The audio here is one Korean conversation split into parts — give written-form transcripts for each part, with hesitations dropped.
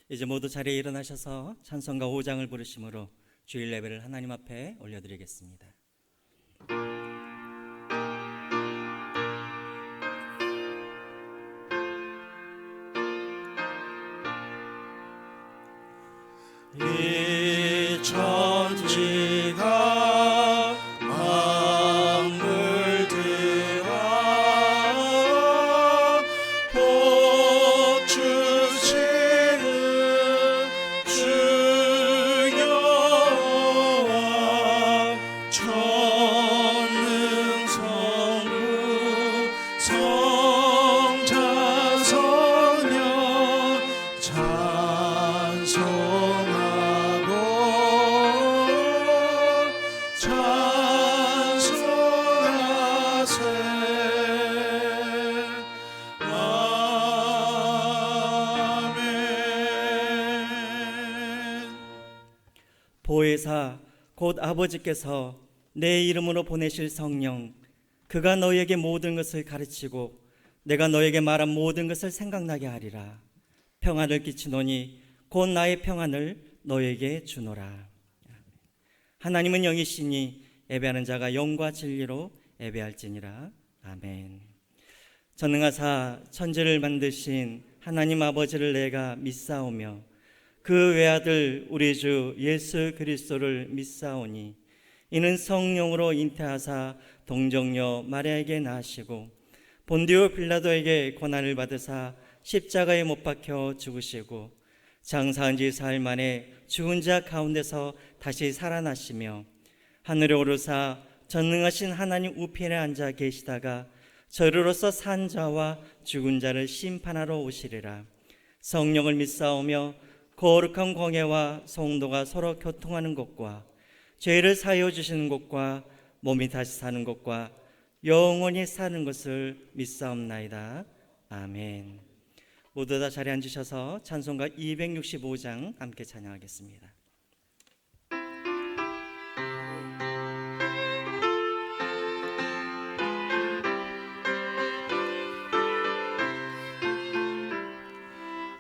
이제 모두 자리에 일어나셔서 찬송가 5장을 부르심으로 주일 예배를 하나님 앞에 올려드리겠습니다. 이 천지가 만물들아 복 주시는 주 여호와 전능성부 성자 성령 보혜사 곧 아버지께서 내 이름으로 보내실 성령, 그가 너에게 모든 것을 가르치고 내가 너에게 말한 모든 것을 생각나게 하리라. 평안을 끼치노니 곧 나의 평안을 너에게 주노라. 하나님은 영이시니 예배하는 자가 영과 진리로 예배할지니라. 아멘. 전능하사 천지를 만드신 하나님 아버지를 내가 믿사오며 그 외아들 우리 주 예수 그리스도를 믿사오니 이는 성령으로 잉태하사 동정녀 마리아에게 나시고 본디오 빌라도에게 고난을 받으사 십자가에 못 박혀 죽으시고 장사한 지 사흘 만에 죽은 자 가운데서 다시 살아나시며 하늘에 오르사 전능하신 하나님 우편에 앉아 계시다가 저리로서 산 자와 죽은 자를 심판하러 오시리라. 성령을 믿사오며 거룩한 공예와 성도가 서로 교통하는 것과 죄를 사하여 주시는 것과 몸이 다시 사는 것과 영원히 사는 것을 믿사옵나이다. 아멘. 모두 다 자리에 앉으셔서 찬송가 265장 함께 찬양하겠습니다.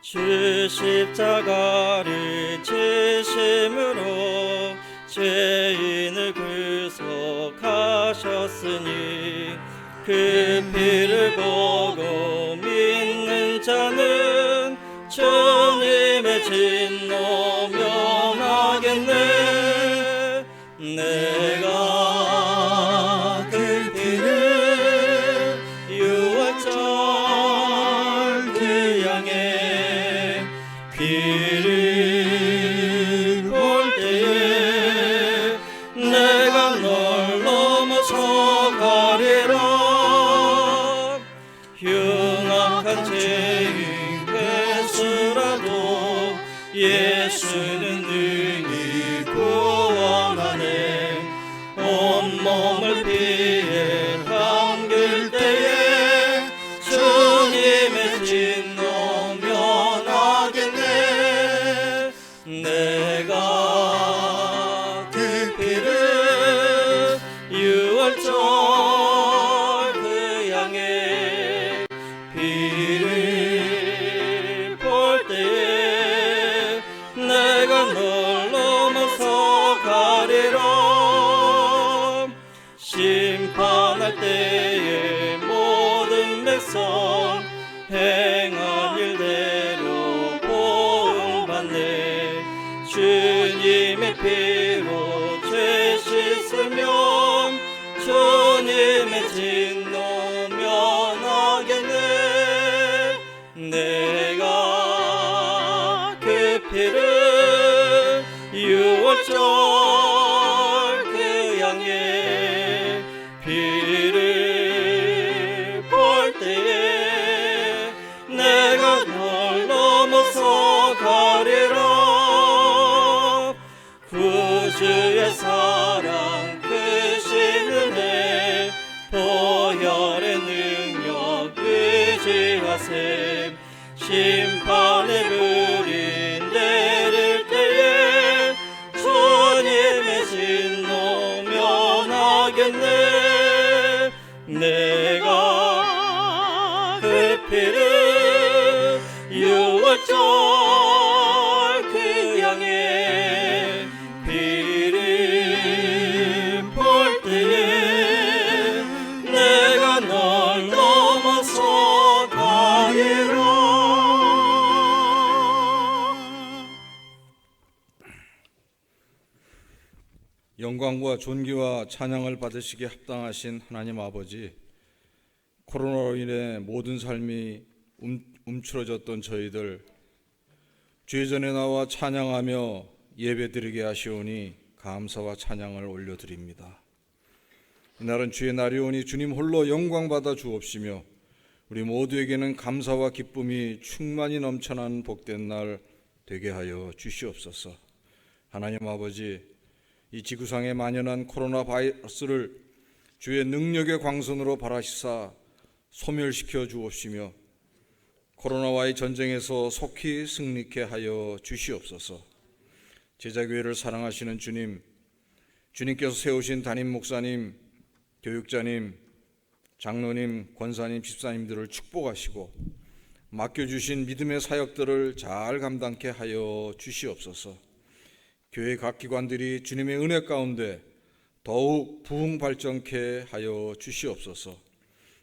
주 십자가를 지심으로 죄인을 구속하셨으니 그 피를 보고 믿는 자는 주님의 진노 면하겠네. 내가 그 피를 유월절 그 양의 피를 볼 때에 내가 널 넘어서 가리라. 흉악한 죄인 괴수라도 예수는 능히 구원하네. 온몸을 피에 담길 때에 주님의 진노 면하겠네. 내가 그 피를 유월절 그 양의 피를 볼 때에 내가 널 넘어서 가리라. 심판할 때에 모든 백성 행한 일대로 보응받네. 주님의 피로 죄 씻으면 주님의 진노 면하겠네. 내가 그 피를 유월절 그 양의 피를 볼 때에 내가 널 넘어서 가리라. 구주의 사랑 크신 은혜 보혈의 능력 의지하세. 심판의 불이 내릴 때에 주님의 진노 면하겠네. 내가 그 피를 유월절 영광과 존귀와 찬양을 받으시기에 합당하신 하나님 아버지, 코로나로 인해 모든 삶이 움츠러졌던 저희들 주의 전에 나와 찬양하며 예배드리게 하시오니 감사와 찬양을 올려드립니다. 이날은 주의 날이오니 주님 홀로 영광받아 주옵시며 우리 모두에게는 감사와 기쁨이 충만히 넘쳐나는 복된 날 되게 하여 주시옵소서. 하나님 아버지, 이 지구상에 만연한 코로나 바이러스를 주의 능력의 광선으로 발하시사 소멸시켜 주옵시며 코로나와의 전쟁에서 속히 승리케 하여 주시옵소서. 제자교회를 사랑하시는 주님, 주님께서 세우신 담임 목사님, 교육자님, 장로님, 권사님, 집사님들을 축복하시고 맡겨주신 믿음의 사역들을 잘 감당케 하여 주시옵소서. 교회 각 기관들이 주님의 은혜 가운데 더욱 부흥 발전케 하여 주시옵소서.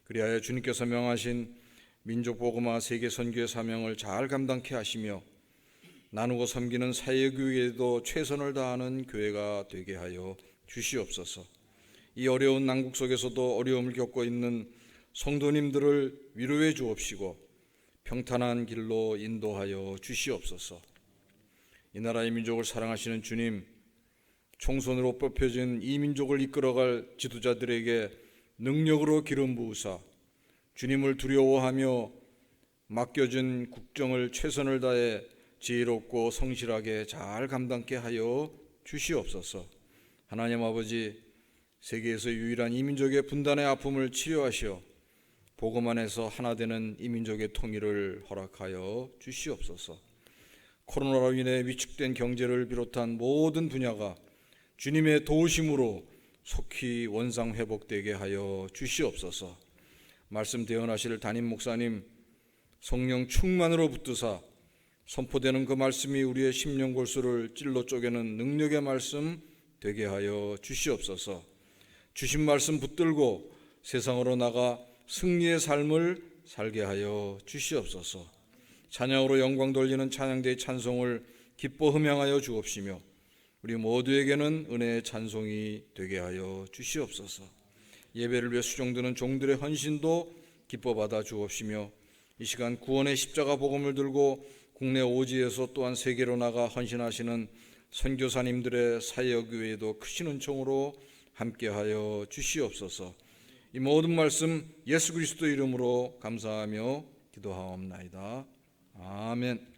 그리하여 주님께서 명하신 민족 복음화 세계 선교의 사명을 잘 감당케 하시며 나누고 섬기는 사회교회에도 최선을 다하는 교회가 되게 하여 주시옵소서. 이 어려운 난국 속에서도 어려움을 겪고 있는 성도님들을 위로해 주옵시고 평탄한 길로 인도하여 주시옵소서. 이 나라의 민족을 사랑하시는 주님, 총선으로 뽑혀진 이 민족을 이끌어갈 지도자들에게 능력으로 기름 부으사 주님을 두려워하며 맡겨진 국정을 최선을 다해 지혜롭고 성실하게 잘 감당케 하여 주시옵소서. 하나님 아버지, 세계에서 유일한 이 민족의 분단의 아픔을 치료하시어 복음 안에서 하나 되는 이 민족의 통일을 허락하여 주시옵소서. 코로나로 인해 위축된 경제를 비롯한 모든 분야가 주님의 도우심으로 속히 원상 회복되게 하여 주시옵소서. 말씀 대언하실 담임 목사님, 성령 충만으로 붙드사 선포되는 그 말씀이 우리의 심령 골수를 찔러 쪼개는 능력의 말씀 되게 하여 주시옵소서. 주신 말씀 붙들고 세상으로 나가 승리의 삶을 살게 하여 주시옵소서. 찬양으로 영광 돌리는 찬양대의 찬송을 기뻐 흠양하여 주옵시며 우리 모두에게는 은혜의 찬송이 되게 하여 주시옵소서. 예배를 위해 수종드는 종들의 헌신도 기뻐 받아 주옵시며 이 시간 구원의 십자가 복음을 들고 국내 오지에서 또한 세계로 나가 헌신하시는 선교사님들의 사역교회에도 크신 은총으로 함께하여 주시옵소서. 이 모든 말씀 예수 그리스도 이름으로 감사하며 기도하옵나이다. 아멘.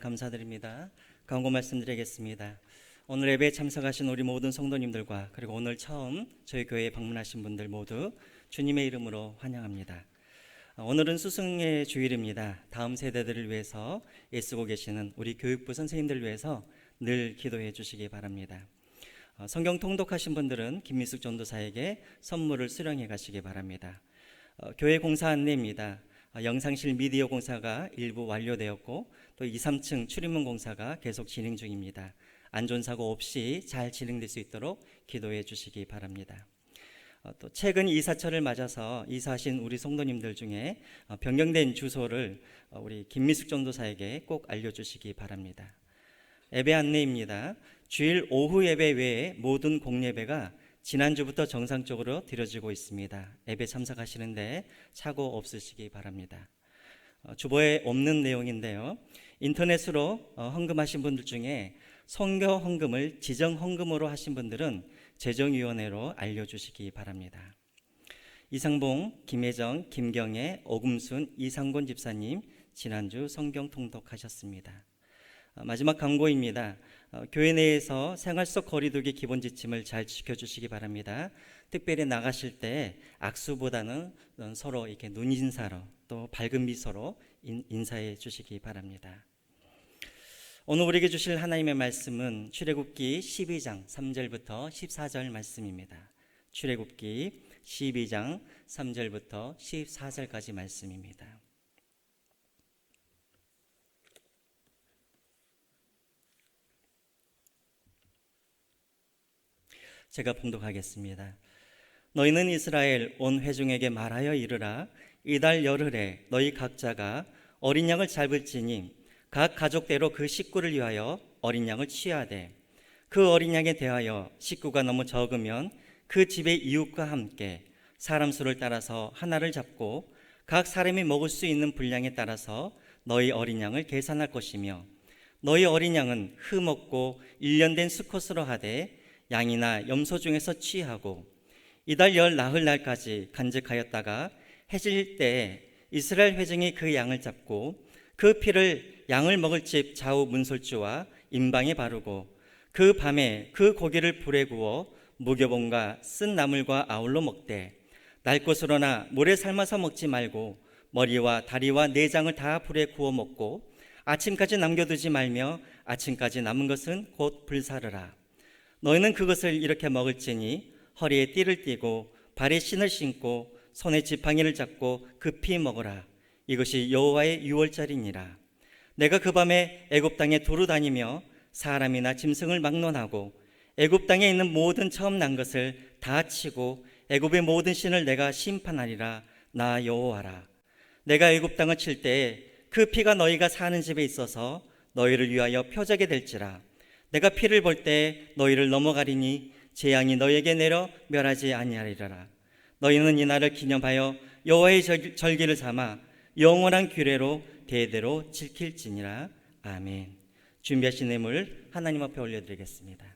감사드립니다. 광고 말씀드리겠습니다. 오늘 예배에 참석하신 우리 모든 성도님들과 그리고 오늘 처음 저희 교회에 방문하신 분들 모두 주님의 이름으로 환영합니다. 오늘은 스승의 주일입니다. 다음 세대들을 위해서 애쓰고 계시는 우리 교육부 선생님들을 위해서 늘 기도해 주시기 바랍니다. 성경 통독하신 분들은 김미숙 전도사에게 선물을 수령해 가시기 바랍니다. 교회 공사 안내입니다. 영상실 미디어 공사가 일부 완료되었고 또 2, 3층 출입문 공사가 계속 진행 중입니다. 안전사고 없이 잘 진행될 수 있도록 기도해 주시기 바랍니다. 또 최근 이사철을 맞아서 이사하신 우리 성도님들 중에 변경된 주소를 우리 김미숙 전도사에게 꼭 알려주시기 바랍니다. 예배 안내입니다. 주일 오후 예배 외에 모든 공예배가 지난주부터 정상적으로 드려지고 있습니다. 예배 참석하시는데 착오 없으시기 바랍니다. 주보에 없는 내용인데요. 인터넷으로 헌금하신 분들 중에 선교 헌금을 지정 헌금으로 하신 분들은 재정위원회로 알려주시기 바랍니다. 이상봉, 김혜정, 김경애, 오금순, 이상곤 집사님 지난주 성경 통독하셨습니다. 마지막 광고입니다. 교회 내에서 생활 속 거리두기 기본 지침을 잘 지켜주시기 바랍니다. 특별히 나가실 때 악수보다는 서로 이렇게 눈인사로 또 밝은 미소로 인사해 주시기 바랍니다. 오늘 우리에게 주실 하나님의 말씀은 출애굽기 12장 3절부터 14절 말씀입니다. 출애굽기 12장 3절부터 14절까지 말씀입니다. 제가 봉독하겠습니다. 너희는 이스라엘 온 회중에게 말하여 이르라. 이달 열흘에 너희 각자가 어린 양을 잡을지니 각 가족대로 그 식구를 위하여 어린 양을 취하되 그 어린 양에 대하여 식구가 너무 적으면 그 집의 이웃과 함께 사람 수를 따라서 하나를 잡고 각 사람이 먹을 수 있는 분량에 따라서 너희 어린 양을 계산할 것이며 너희 어린 양은 흠없고 1년 된 수컷으로 하되 양이나 염소 중에서 취하고 이달 열 나흘날까지 간직하였다가 해질 때 이스라엘 회중이 그 양을 잡고 그 피를 양을 먹을 집 좌우 문설주와 임방에 바르고 그 밤에 그 고기를 불에 구워 무교봉과 쓴 나물과 아울러 먹되 날 것으로나 물에 삶아서 먹지 말고 머리와 다리와 내장을 다 불에 구워 먹고 아침까지 남겨두지 말며 아침까지 남은 것은 곧 불사르라. 너희는 그것을 이렇게 먹을지니 허리에 띠를 띠고 발에 신을 신고 손에 지팡이를 잡고 급히 먹으라. 이것이 여호와의 유월절이니라. 내가 그 밤에 애굽 땅에 두루 다니며 사람이나 짐승을 막론하고 애굽 땅에 있는 모든 처음 난 것을 다 치고 애굽의 모든 신을 내가 심판하리라. 나 여호와라. 내가 애굽 땅을 칠 때에 그 피가 너희가 사는 집에 있어서 너희를 위하여 표적이 될지라. 내가 피를 볼 때 너희를 넘어가리니 재앙이 너희에게 내려 멸하지 아니하리라. 너희는 이 날을 기념하여 여호와의 절기를 삼아 영원한 규례로 대대로 지킬지니라. 아멘. 준비하신 예물 하나님 앞에 올려드리겠습니다.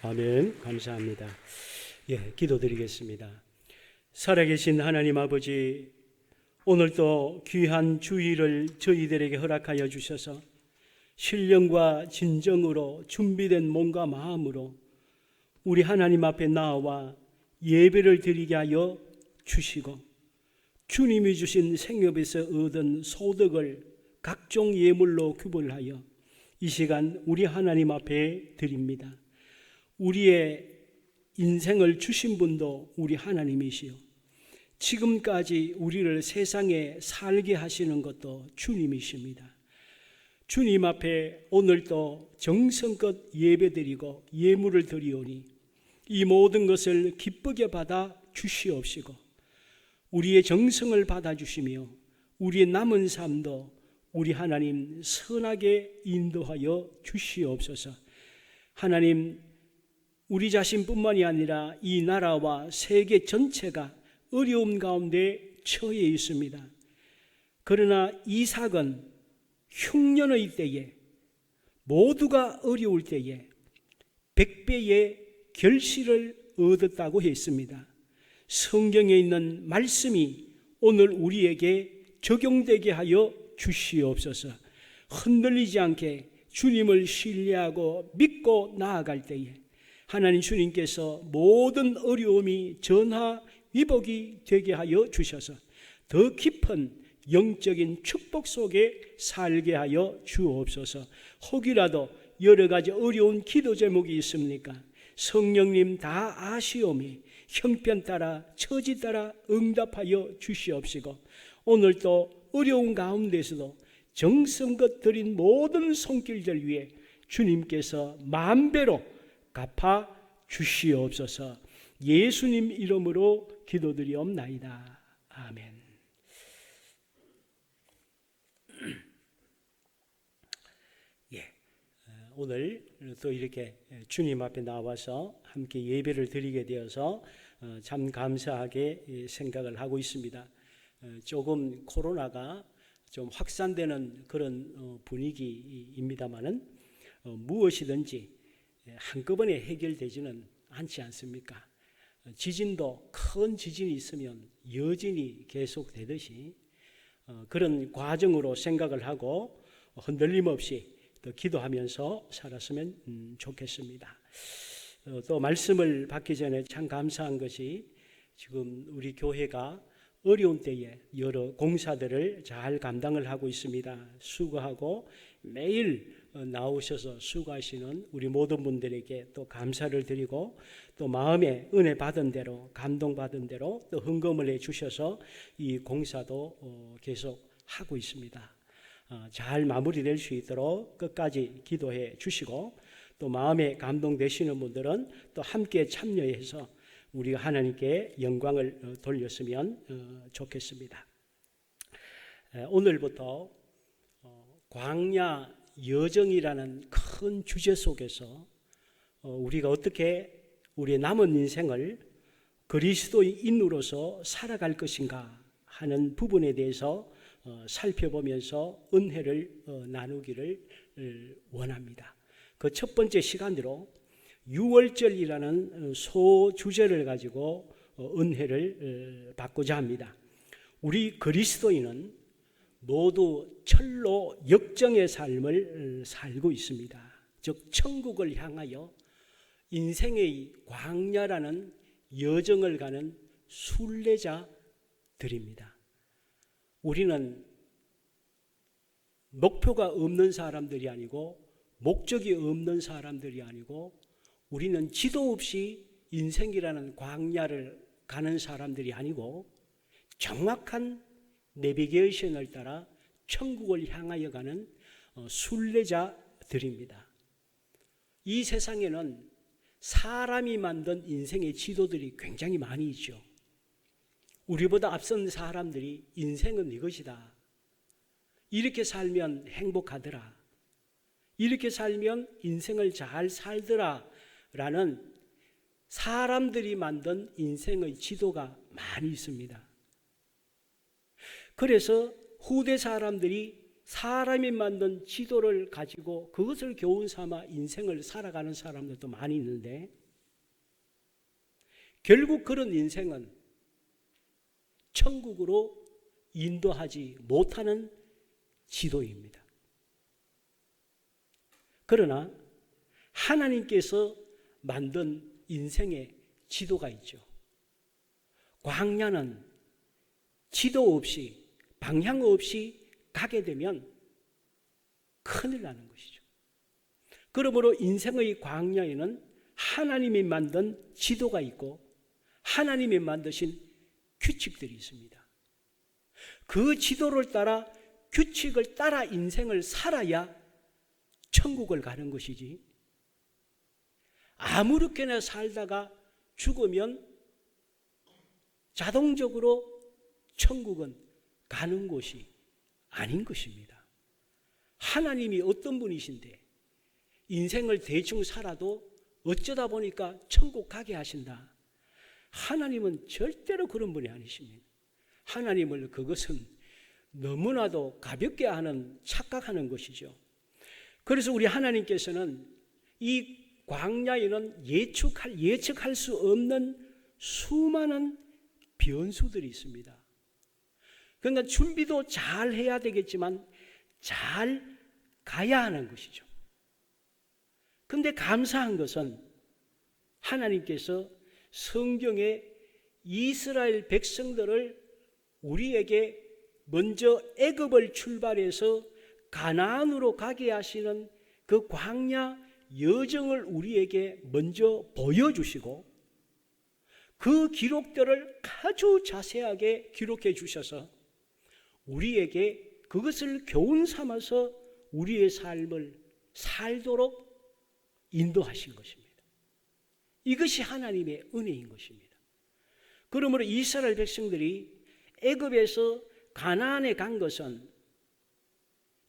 아멘. 감사합니다. 기도드리겠습니다. 살아계신 하나님 아버지, 오늘도 귀한 주일을 저희들에게 허락하여 주셔서 신령과 진정으로 준비된 몸과 마음으로 우리 하나님 앞에 나와 예배를 드리게 하여 주시고, 주님이 주신 생업에서 얻은 소득을 각종 예물로 구별하여 이 시간 우리 하나님 앞에 드립니다. 우리의 인생을 주신 분도 우리 하나님이시요, 지금까지 우리를 세상에 살게 하시는 것도 주님이십니다. 주님 앞에 오늘도 정성껏 예배드리고 예물을 드리오니 이 모든 것을 기쁘게 받아 주시옵시고, 우리의 정성을 받아주시며 우리의 남은 삶도 우리 하나님 선하게 인도하여 주시옵소서. 하나님, 우리 자신뿐만이 아니라 이 나라와 세계 전체가 어려움 가운데 처해 있습니다. 그러나 이 사건 흉년의 때에, 모두가 어려울 때에 100배의 결실을 얻었다고 했습니다. 성경에 있는 말씀이 오늘 우리에게 적용되게 하여 주시옵소서. 흔들리지 않게 주님을 신뢰하고 믿고 나아갈 때에 하나님 주님께서 모든 어려움이 전화 위복이 되게 하여 주셔서 더 깊은 영적인 축복 속에 살게 하여 주옵소서. 혹이라도 여러 가지 어려운 기도 제목이 있습니까? 성령님 다 아시오니 형편 따라 처지 따라 응답하여 주시옵시고, 오늘도 어려운 가운데서도 정성껏 드린 모든 손길들 위해 주님께서 만배로 갚아 주시옵소서. 예수님 이름으로 기도드리옵나이다. 아멘. 오늘 또 이렇게 주님 앞에 나와서 함께 예배를 드리게 되어서 참 감사하게 생각을 하고 있습니다. 조금 코로나가 좀 확산되는 그런 분위기입니다만은 무엇이든지 한꺼번에 해결되지는 않지 않습니까? 지진도 큰 지진이 있으면 여진이 계속되듯이 그런 과정으로 생각을 하고 흔들림 없이 또 기도하면서 살았으면 좋겠습니다. 또 말씀을 받기 전에 참 감사한 것이, 지금 우리 교회가 어려운 때에 여러 공사들을 잘 감당을 하고 있습니다. 수고하고 매일 나오셔서 수고하시는 우리 모든 분들에게 또 감사를 드리고, 또 마음에 은혜 받은 대로 감동받은 대로 또 헌금을 해 주셔서 이 공사도 계속 하고 있습니다. 잘 마무리될 수 있도록 끝까지 기도해 주시고, 또 마음에 감동되시는 분들은 또 함께 참여해서 우리가 하나님께 영광을 돌렸으면 좋겠습니다. 오늘부터 광야 여정이라는 큰 주제 속에서 우리가 어떻게 우리의 남은 인생을 그리스도인으로서 살아갈 것인가 하는 부분에 대해서 살펴보면서 은혜를 나누기를 원합니다. 그 첫 번째 시간으로 유월절이라는 소주제를 가지고 은혜를 받고자 합니다. 우리 그리스도인은 모두 철로 역정의 삶을 살고 있습니다. 즉 천국을 향하여 인생의 광야라는 여정을 가는 순례자들입니다. 우리는 목표가 없는 사람들이 아니고 목적이 없는 사람들이 아니고, 우리는 지도 없이 인생이라는 광야를 가는 사람들이 아니고 정확한 내비게이션을 따라 천국을 향하여 가는 순례자들입니다. 이 세상에는 사람이 만든 인생의 지도들이 굉장히 많이 있죠. 우리보다 앞선 사람들이 인생은 이것이다, 이렇게 살면 행복하더라, 이렇게 살면 인생을 잘 살더라 라는 사람들이 만든 인생의 지도가 많이 있습니다. 그래서 후대 사람들이 사람이 만든 지도를 가지고 그것을 교훈 삼아 인생을 살아가는 사람들도 많이 있는데, 결국 그런 인생은 천국으로 인도하지 못하는 지도입니다. 그러나 하나님께서 만든 인생의 지도가 있죠. 광야는 지도 없이, 방향 없이 가게 되면 큰일 나는 것이죠. 그러므로 인생의 광야에는 하나님이 만든 지도가 있고 하나님이 만드신 규칙들이 있습니다. 그 지도를 따라, 규칙을 따라 인생을 살아야 천국을 가는 것이지, 아무렇게나 살다가 죽으면 자동적으로 천국은 가는 곳이 아닌 것입니다. 하나님이 어떤 분이신데 인생을 대충 살아도 어쩌다 보니까 천국 가게 하신다. 하나님은 절대로 그런 분이 아니십니다. 하나님을 그것은 너무나도 가볍게 하는, 착각하는 것이죠. 그래서 우리 하나님께서는 이 광야에는 예측할 수 없는 수많은 변수들이 있습니다. 그러니까 준비도 잘 해야 되겠지만 잘 가야 하는 것이죠. 그런데 감사한 것은 하나님께서 성경에 이스라엘 백성들을 우리에게 먼저 애굽을 출발해서 가나안으로 가게 하시는 그 광야 여정을 우리에게 먼저 보여주시고 그 기록들을 아주 자세하게 기록해 주셔서 우리에게 그것을 교훈 삼아서 우리의 삶을 살도록 인도하신 것입니다. 이것이 하나님의 은혜인 것입니다. 그러므로 이스라엘 백성들이 애굽에서 가나안에 간 것은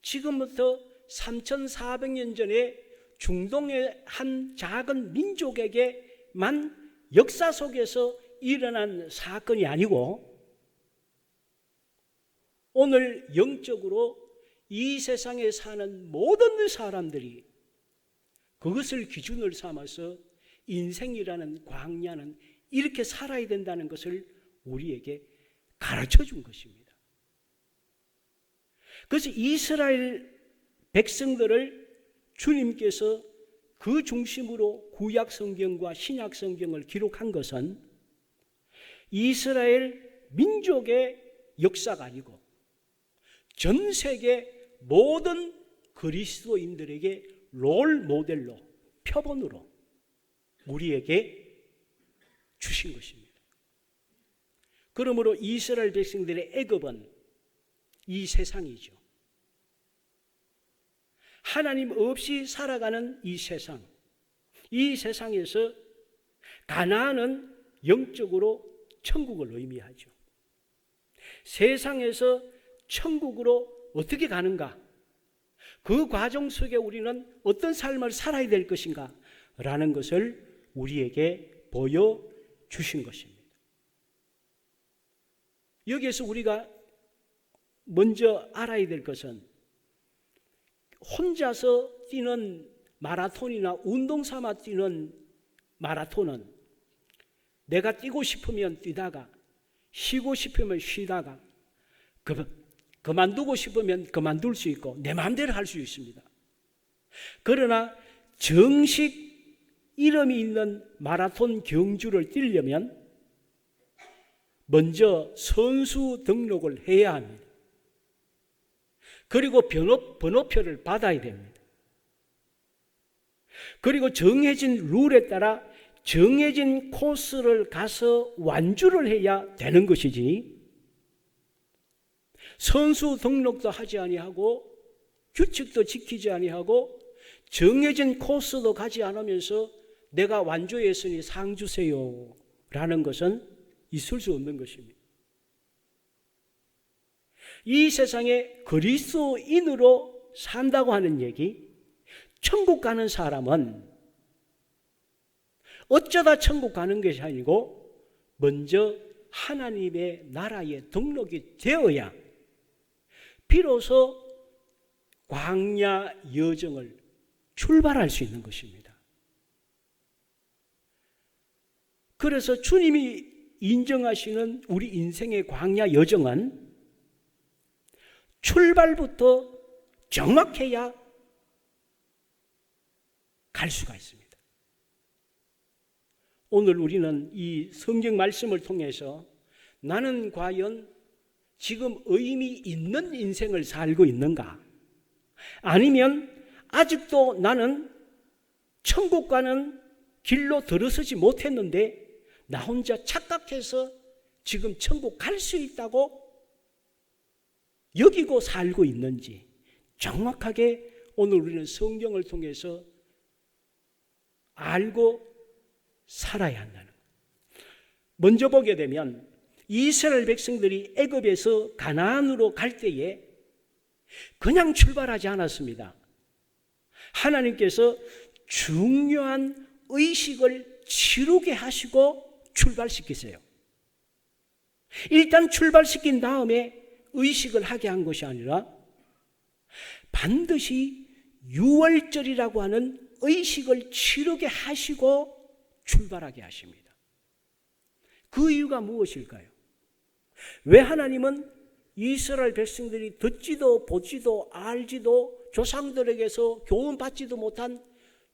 지금부터 3400년 전에 중동의 한 작은 민족에게만 역사 속에서 일어난 사건이 아니고 오늘 영적으로 이 세상에 사는 모든 사람들이 그것을 기준을 삼아서 인생이라는 광야는 이렇게 살아야 된다는 것을 우리에게 가르쳐 준 것입니다. 그래서 이스라엘 백성들을 주님께서 그 중심으로 구약 성경과 신약 성경을 기록한 것은 이스라엘 민족의 역사가 아니고 전 세계 모든 그리스도인들에게 롤 모델로, 표본으로 우리에게 주신 것입니다. 그러므로 이스라엘 백성들의 애굽은 이 세상이죠. 하나님 없이 살아가는 이 세상, 이 세상에서 가나안은 영적으로 천국을 의미하죠. 세상에서 천국으로 어떻게 가는가? 그 과정 속에 우리는 어떤 삶을 살아야 될 것인가? 라는 것을 우리에게 보여주신 것입니다. 여기에서 우리가 먼저 알아야 될 것은 혼자서 뛰는 마라톤이나 운동 삼아 뛰는 마라톤은 내가 뛰고 싶으면 뛰다가 쉬고 싶으면 쉬다가 그만두고 싶으면 그만둘 수 있고 내 마음대로 할 수 있습니다. 그러나 정식 이름이 있는 마라톤 경주를 뛰려면 먼저 선수 등록을 해야 합니다. 그리고 번호표를 받아야 됩니다. 그리고 정해진 룰에 따라 정해진 코스를 가서 완주를 해야 되는 것이지, 선수 등록도 하지 아니하고 규칙도 지키지 아니하고 정해진 코스도 가지 않으면서 내가 완주했으니 상 주세요 라는 것은 있을 수 없는 것입니다. 이 세상에 그리스도인으로 산다고 하는 얘기, 천국 가는 사람은 어쩌다 천국 가는 것이 아니고 먼저 하나님의 나라에 등록이 되어야 비로소 광야 여정을 출발할 수 있는 것입니다. 그래서 주님이 인정하시는 우리 인생의 광야 여정은 출발부터 정확해야 갈 수가 있습니다. 오늘 우리는 이 성경 말씀을 통해서 나는 과연 지금 의미 있는 인생을 살고 있는가? 아니면 아직도 나는 천국 가는 길로 들어서지 못했는데 나 혼자 착각해서 지금 천국 갈 수 있다고 여기고 살고 있는지 정확하게 오늘 우리는 성경을 통해서 알고 살아야 한다는 거예요. 먼저 보게 되면 이스라엘 백성들이 애굽에서 가나안으로 갈 때에 그냥 출발하지 않았습니다. 하나님께서 중요한 의식을 치르게 하시고 출발시키세요. 일단 출발시킨 다음에 의식을 하게 한 것이 아니라 반드시 유월절이라고 하는 의식을 치르게 하시고 출발하게 하십니다. 그 이유가 무엇일까요? 왜 하나님은 이스라엘 백성들이 듣지도 보지도 알지도 조상들에게서 교훈받지도 못한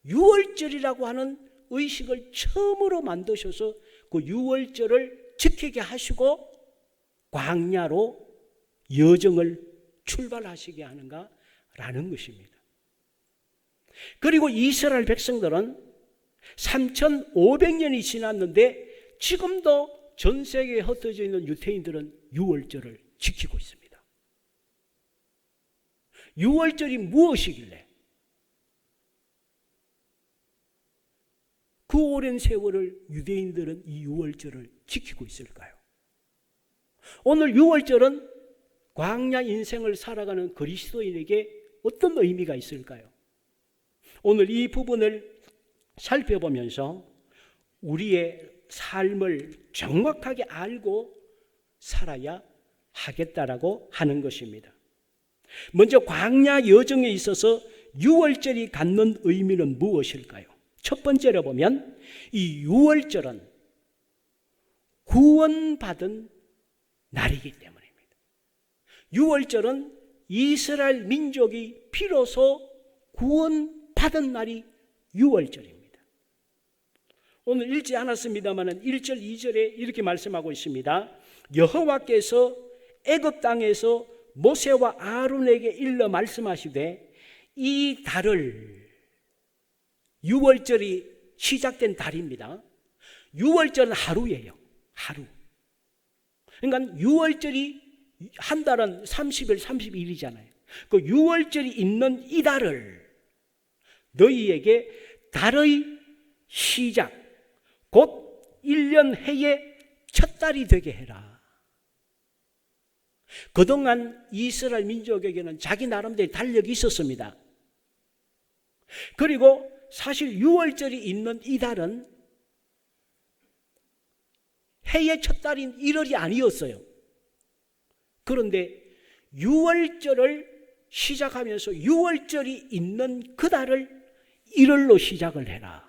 유월절이라고 하는 의식을 처음으로 만드셔서 그 유월절을 지키게 하시고 광야로 여정을 출발하시게 하는가라는 것입니다. 그리고 이스라엘 백성들은 3,500년이 지났는데 지금도 전 세계에 흩어져 있는 유대인들은 유월절을 지키고 있습니다. 유월절이 무엇이길래 그 오랜 세월을 유대인들은 이 유월절을 지키고 있을까요? 오늘 유월절은 광야 인생을 살아가는 그리스도인에게 어떤 의미가 있을까요? 오늘 이 부분을 살펴보면서 우리의 삶을 정확하게 알고 살아야 하겠다라고 하는 것입니다. 먼저 광야 여정에 있어서 유월절이 갖는 의미는 무엇일까요? 첫 번째로 보면 이 유월절은 구원받은 날이기 때문입니다. 유월절은 이스라엘 민족이 비로소 구원받은 날이 유월절입니다. 오늘 읽지 않았습니다만 1절 2절에 이렇게 말씀하고 있습니다. 여호와께서 애굽 땅에서 모세와 아론에게 일러 말씀하시되 이 달을, 유월절이 시작된 달입니다. 유월절은 하루예요. 하루. 그러니까 유월절이 한 달은 30일, 32일이잖아요. 그 유월절이 있는 이 달을 너희에게 달의 시작, 곧 1년 해의 첫 달이 되게 해라. 그동안 이스라엘 민족에게는 자기 나름대로 달력이 있었습니다. 그리고 사실 유월절이 있는 이 달은 해의 첫 달인 1월이 아니었어요. 그런데 유월절을 시작하면서 유월절이 있는 그 달을 1월로 시작을 해라.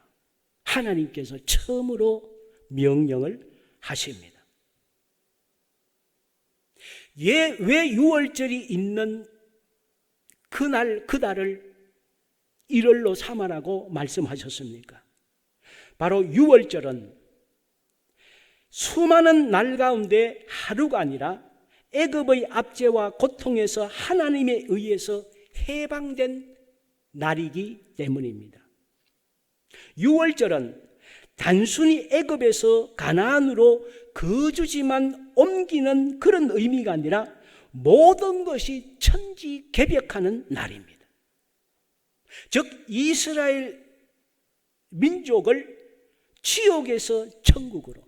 하나님께서 처음으로 명령을 하십니다. 왜 유월절이 있는 그날, 그 달을 1월로 삼아라고 말씀하셨습니까? 바로 유월절은 수많은 날 가운데 하루가 아니라 애굽의 압제와 고통에서 하나님에 의해서 해방된 날이기 때문입니다. 유월절은 단순히 애굽에서 가나안으로 거주지만 옮기는 그런 의미가 아니라 모든 것이 천지개벽하는 날입니다. 즉 이스라엘 민족을 지옥에서 천국으로,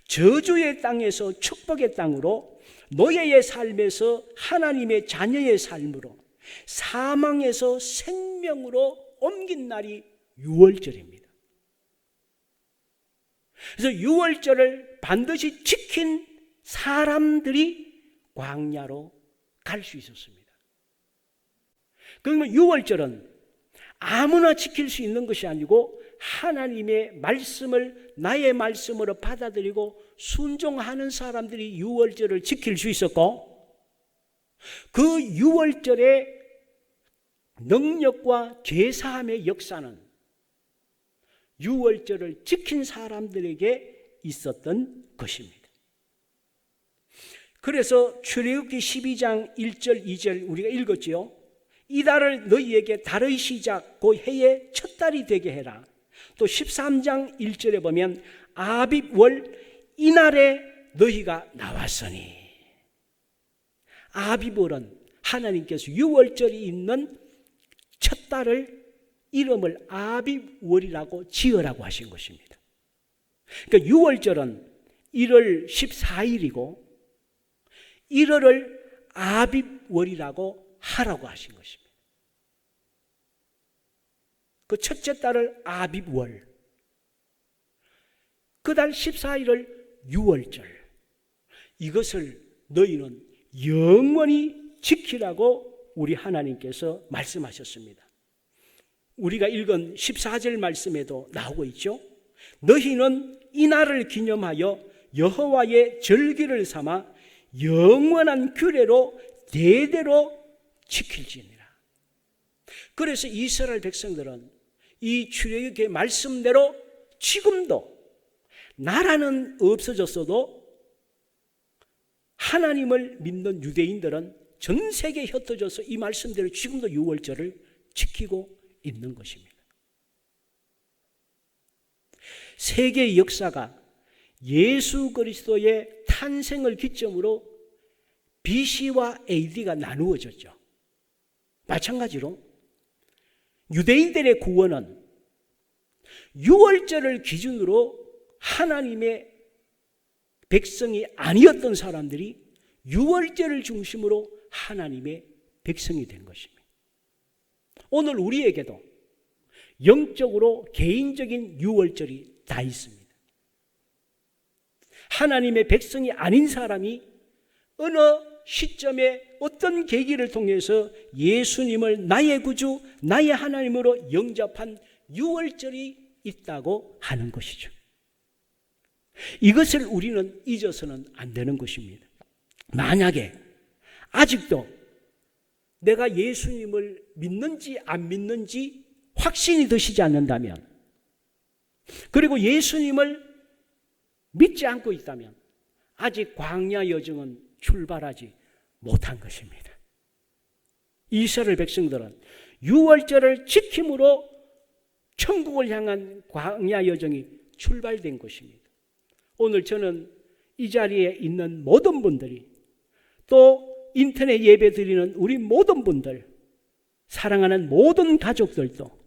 저주의 땅에서 축복의 땅으로, 노예의 삶에서 하나님의 자녀의 삶으로, 사망에서 생명으로 옮긴 날이 유월절입니다. 그래서 유월절을 반드시 지킨 사람들이 광야로 갈 수 있었습니다. 그러면 유월절은 아무나 지킬 수 있는 것이 아니고 하나님의 말씀을 나의 말씀으로 받아들이고 순종하는 사람들이 유월절을 지킬 수 있었고, 그 유월절의 능력과 죄사함의 역사는 유월절을 지킨 사람들에게 있었던 것입니다. 그래서 출애굽기 12장 1절 2절 우리가 읽었지요. 이달을 너희에게 달의 시작 곧 해의 첫 달이 되게 해라. 또 13장 1절에 보면 아빕월 이날에 너희가 나왔으니, 아빕월은 하나님께서 유월절이 있는 첫 달을 이름을 아빕월이라고 지으라고 하신 것입니다. 그러니까 유월절은 1월 14일이고 1월을 아빕월이라고 하라고 하신 것입니다. 그 첫째 달을 아빕월, 그 달 14일을 유월절, 이것을 너희는 영원히 지키라고 우리 하나님께서 말씀하셨습니다. 우리가 읽은 14절 말씀에도 나오고 있죠. 너희는 이날을 기념하여 여호와의 절기를 삼아 영원한 규례로 대대로 지킬지니라. 그래서 이스라엘 백성들은 이 출애굽의 말씀대로 지금도 나라는 없어졌어도 하나님을 믿는 유대인들은 전 세계에 흩어져서 이 말씀대로 지금도 유월절을 지키고 있는 것입니다. 세계의 역사가 예수 그리스도의 탄생을 기점으로 BC와 AD가 나누어졌죠. 마찬가지로 유대인들의 구원은 유월절을 기준으로 하나님의 백성이 아니었던 사람들이 유월절을 중심으로 하나님의 백성이 된 것입니다. 오늘 우리에게도 영적으로 개인적인 유월절이 다 있습니다. 하나님의 백성이 아닌 사람이 어느 시점에 어떤 계기를 통해서 예수님을 나의 구주, 나의 하나님으로 영접한 유월절이 있다고 하는 것이죠. 이것을 우리는 잊어서는 안 되는 것입니다. 만약에 아직도 내가 예수님을 믿는지 안 믿는지 확신이 드시지 않는다면, 그리고 예수님을 믿지 않고 있다면 아직 광야 여정은 출발하지 못한 것입니다. 이스라엘 백성들은 유월절을 지킴으로 천국을 향한 광야 여정이 출발된 것입니다. 오늘 저는 이 자리에 있는 모든 분들이, 또 인터넷 예배 드리는 우리 모든 분들, 사랑하는 모든 가족들도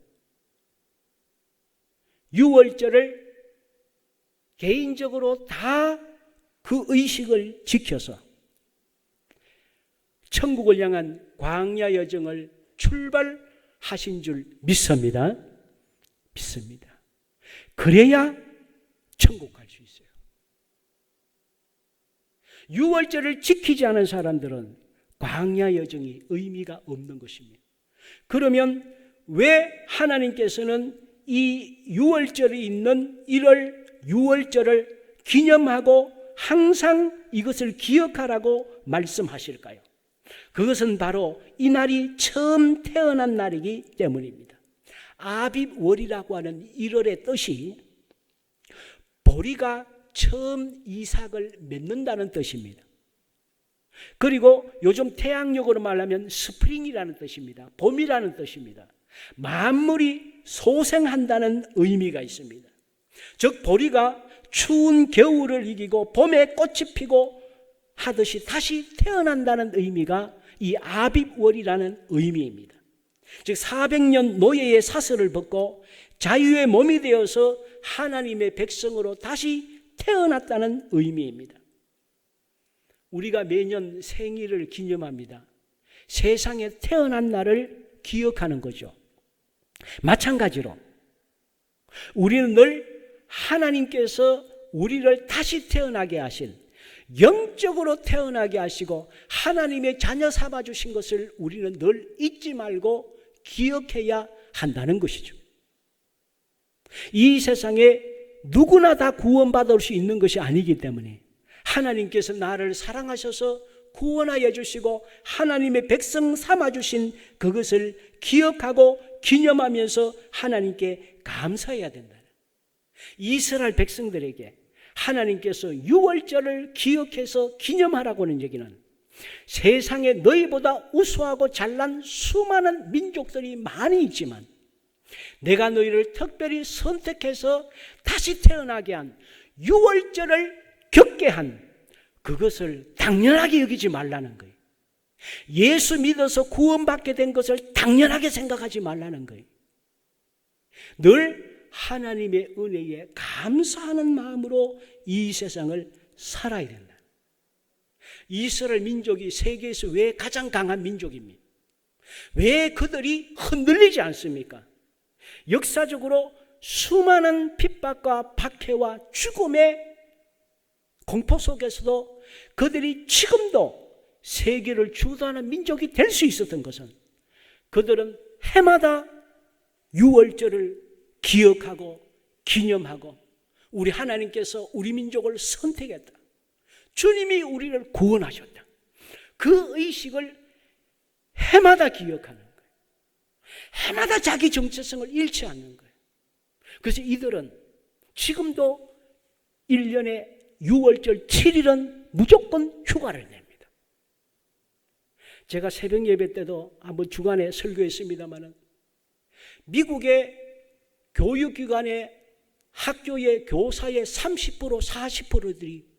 유월절을 개인적으로 다 그 의식을 지켜서 천국을 향한 광야 여정을 출발하신 줄 믿습니다. 믿습니다. 그래야 천국 갈 수 있어요. 유월절을 지키지 않은 사람들은 광야 여정이 의미가 없는 것입니다. 그러면 왜 하나님께서는 이 유월절이 있는 1월 유월절을 기념하고 항상 이것을 기억하라고 말씀하실까요? 그것은 바로 이 날이 처음 태어난 날이기 때문입니다. 아빕월이라고 하는 1월의 뜻이 보리가 처음 이삭을 맺는다는 뜻입니다. 그리고 요즘 태양력으로 말하면 스프링이라는 뜻입니다. 봄이라는 뜻입니다. 만물이 소생한다는 의미가 있습니다. 즉 보리가 추운 겨울을 이기고 봄에 꽃이 피고 하듯이 다시 태어난다는 의미가 이 아빕월이라는 의미입니다. 즉 400년 노예의 사슬을 벗고 자유의 몸이 되어서 하나님의 백성으로 다시 태어났다는 의미입니다. 우리가 매년 생일을 기념합니다. 세상에 태어난 날을 기억하는 거죠. 마찬가지로 우리는 늘 하나님께서 우리를 다시 태어나게 하신, 영적으로 태어나게 하시고 하나님의 자녀 삼아 주신 것을 우리는 늘 잊지 말고 기억해야 한다는 것이죠. 이 세상에 누구나 다 구원받을 수 있는 것이 아니기 때문에 하나님께서 나를 사랑하셔서 구원하여 주시고 하나님의 백성 삼아 주신 그것을 기억하고 기념하면서 하나님께 감사해야 된다. 이스라엘 백성들에게 하나님께서 유월절을 기억해서 기념하라고 하는 얘기는 세상에 너희보다 우수하고 잘난 수많은 민족들이 많이 있지만 내가 너희를 특별히 선택해서 다시 태어나게 한 유월절을 겪게 한 그것을 당연하게 여기지 말라는 거예요. 예수 믿어서 구원받게 된 것을 당연하게 생각하지 말라는 거예요. 늘 하나님의 은혜에 감사하는 마음으로 이 세상을 살아야 된다. 이스라엘 민족이 세계에서 왜 가장 강한 민족입니까? 왜 그들이 흔들리지 않습니까? 역사적으로 수많은 핍박과 박해와 죽음의 공포 속에서도 그들이 지금도 세계를 주도하는 민족이 될 수 있었던 것은 그들은 해마다 유월절을 기억하고 기념하고 우리 하나님께서 우리 민족을 선택했다. 주님이 우리를 구원하셨다. 그 의식을 해마다 기억하는 거예요. 해마다 자기 정체성을 잃지 않는 거예요. 그래서 이들은 지금도 1년에 6월절 7일은 무조건 휴가를 냅니다. 제가 새벽 예배 때도 한번 주간에 설교했습니다마는 미국의 교육기관의 학교의 교사의 30%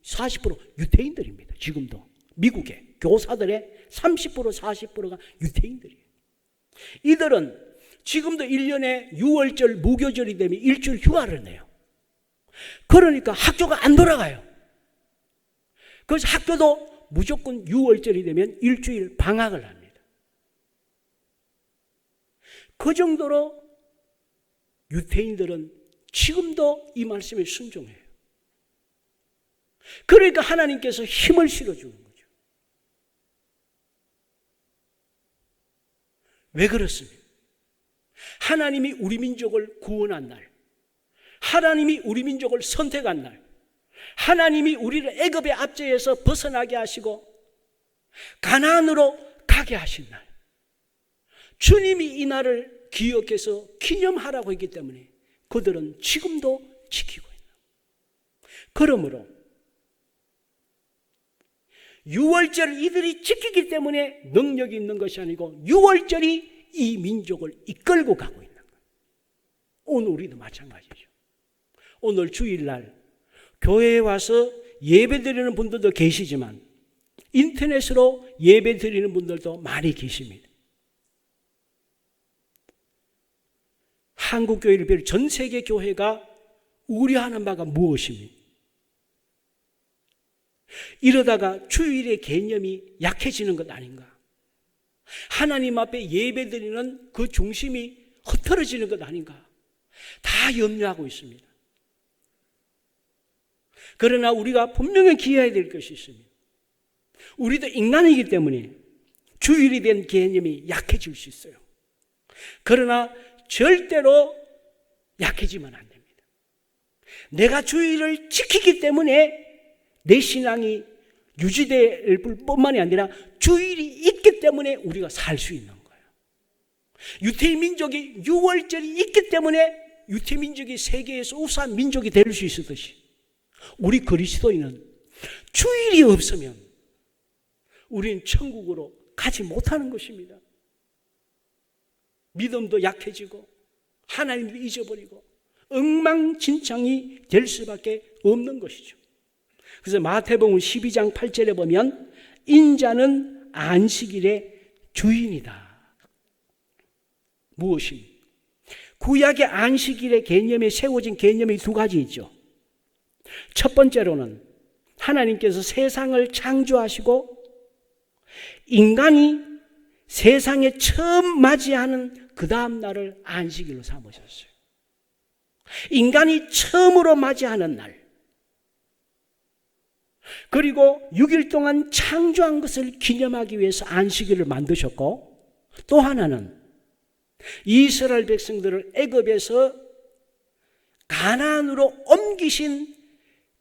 40% 유태인들입니다. 지금도 미국의 교사들의 30% 40%가 유태인들이에요. 이들은 지금도 1년에 6월절 무교절이 되면 일주일 휴가를 내요. 그러니까 학교가 안 돌아가요. 그래서 학교도 무조건 6월절이 되면 일주일 방학을 합니다. 그 정도로 유태인들은 지금도 이 말씀에 순종해요. 그러니까 하나님께서 힘을 실어주는 거죠. 왜 그렇습니까? 하나님이 우리 민족을 구원한 날, 하나님이 우리 민족을 선택한 날, 하나님이 우리를 애굽의 압제에서 벗어나게 하시고 가나안으로 가게 하신 날, 주님이 이 날을 기억해서 기념하라고 했기 때문에 그들은 지금도 지키고 있는 거예요. 그러므로 6월절을 이들이 지키기 때문에 능력이 있는 것이 아니고 6월절이 이 민족을 이끌고 가고 있는 거예요. 오늘 우리도 마찬가지죠. 오늘 주일날 교회에 와서 예배 드리는 분들도 계시지만 인터넷으로 예배 드리는 분들도 많이 계십니다. 한국교회를 비롯해 전 세계 교회가 우려하는 바가 무엇입니까? 이러다가 주일의 개념이 약해지는 것 아닌가? 하나님 앞에 예배드리는 그 중심이 흐트러지는 것 아닌가? 다 염려하고 있습니다. 그러나 우리가 분명히 기해야 될 것이 있습니다. 우리도 인간이기 때문에 주일이 된 개념이 약해질 수 있어요. 그러나 절대로 약해지면 안 됩니다. 내가 주일을 지키기 때문에 내 신앙이 유지될 뿐만이 아니라 주일이 있기 때문에 우리가 살 수 있는 거예요. 유태인 민족이 6월절이 있기 때문에 유태인 민족이 세계에서 우수한 민족이 될 수 있었듯이 우리 그리스도인은 주일이 없으면 우리는 천국으로 가지 못하는 것입니다. 믿음도 약해지고 하나님도 잊어버리고 엉망진창이 될 수밖에 없는 것이죠. 그래서 마태복음 12장 8절에 보면 인자는 안식일의 주인이다. 무엇입니까? 구약의 안식일의 개념에 세워진 개념이 두 가지 있죠. 첫 번째로는 하나님께서 세상을 창조하시고 인간이 세상에 처음 맞이하는 그 다음 날을 안식일로 삼으셨어요. 인간이 처음으로 맞이하는 날, 그리고 6일 동안 창조한 것을 기념하기 위해서 안식일을 만드셨고, 또 하나는 이스라엘 백성들을 애굽에서 가나안으로 옮기신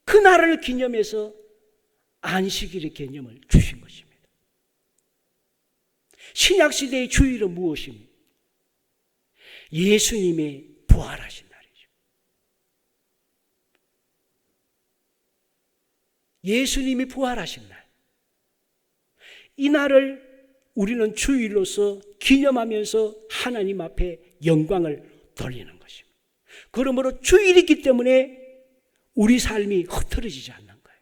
그날을 기념해서 안식일의 개념을 주신 것입니다. 신약시대의 주일은 무엇입니까? 예수님의 부활하신 날이죠. 예수님이 부활하신 날. 이 날을 우리는 주일로서 기념하면서 하나님 앞에 영광을 돌리는 것입니다. 그러므로 주일이기 때문에 우리 삶이 흐트러지지 않는 거예요.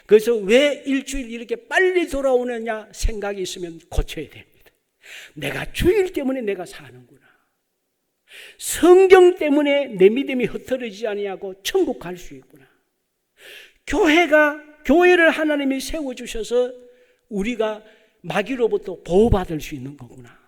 그래서 왜 일주일 이렇게 빨리 돌아오느냐 생각이 있으면 고쳐야 됩니다. 내가 주일 때문에 내가 사는구나. 성경 때문에 내 믿음이 흐트러지지 아니하고 천국 갈 수 있구나. 교회를 하나님이 세워주셔서 우리가 마귀로부터 보호받을 수 있는 거구나.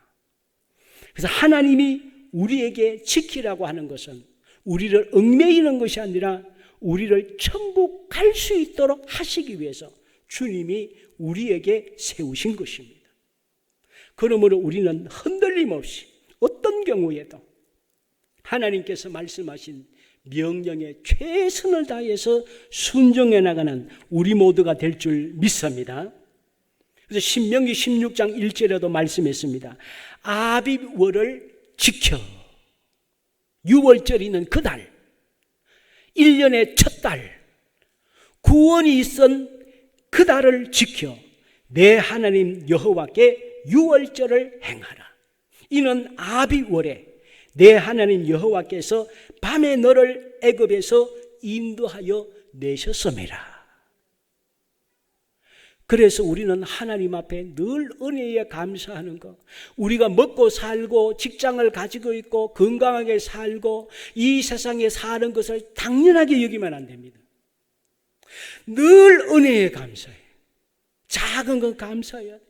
그래서 하나님이 우리에게 지키라고 하는 것은 우리를 얽매이는 것이 아니라 우리를 천국 갈 수 있도록 하시기 위해서 주님이 우리에게 세우신 것입니다. 그러므로 우리는 흔들림 없이 어떤 경우에도 하나님께서 말씀하신 명령에 최선을 다해서 순종해 나가는 우리 모두가 될 줄 믿습니다. 그래서 신명기 16장 1절에도 말씀했습니다. 아비월을 지켜. 6월절이는 그 달, 1년의 첫 달, 구원이 있은 그 달을 지켜 내 하나님 여호와께 6월절을 행하라. 이는 아비월에 내 하나님 여호와께서 밤에 너를 애굽에서 인도하여 내셨음이라. 그래서 우리는 하나님 앞에 늘 은혜에 감사하는 것, 우리가 먹고 살고 직장을 가지고 있고 건강하게 살고 이 세상에 사는 것을 당연하게 여기면 안 됩니다. 늘 은혜에 감사해요. 작은 건 감사해야 돼요.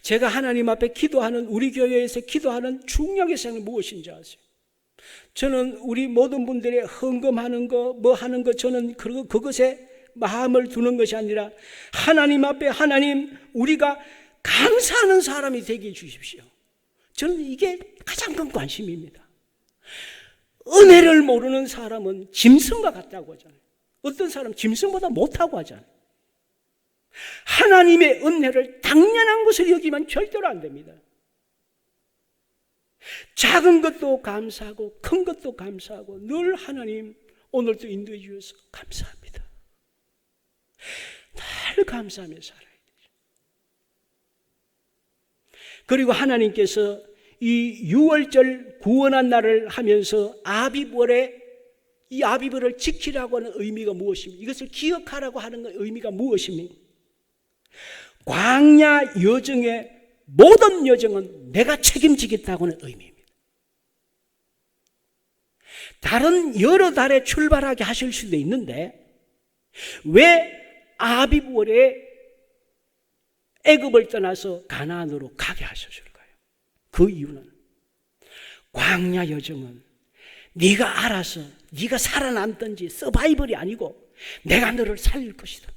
제가 하나님 앞에 기도하는, 우리 교회에서 기도하는 중요한 생각이 무엇인지 아세요? 저는 우리 모든 분들의 헌금하는 거, 뭐 하는 거, 저는 그것에 마음을 두는 것이 아니라 하나님 앞에, 하나님, 우리가 감사하는 사람이 되게 해주십시오. 저는 이게 가장 큰 관심입니다. 은혜를 모르는 사람은 짐승과 같다고 하잖아요. 어떤 사람은 짐승보다 못하고 하잖아요. 하나님의 은혜를 당연한 것을 여기면 절대로 안 됩니다. 작은 것도 감사하고 큰 것도 감사하고 늘 하나님 오늘도 인도해 주셔서 감사합니다. 늘 감사하며 살아야 되죠. 그리고 하나님께서 이 6월절 구원한 날을 하면서 아비월에 이 아비월을 지키라고 하는 의미가 무엇입니까? 이것을 기억하라고 하는 의미가 무엇입니까? 광야 여정의 모든 여정은 내가 책임지겠다고 하는 의미입니다. 다른 여러 달에 출발하게 하실 수도 있는데 왜 아비월에 애굽을 떠나서 가나안으로 가게 하셨을까요? 그 이유는 광야 여정은 네가 알아서 네가 살아남든지 서바이벌이 아니고 내가 너를 살릴 것이다.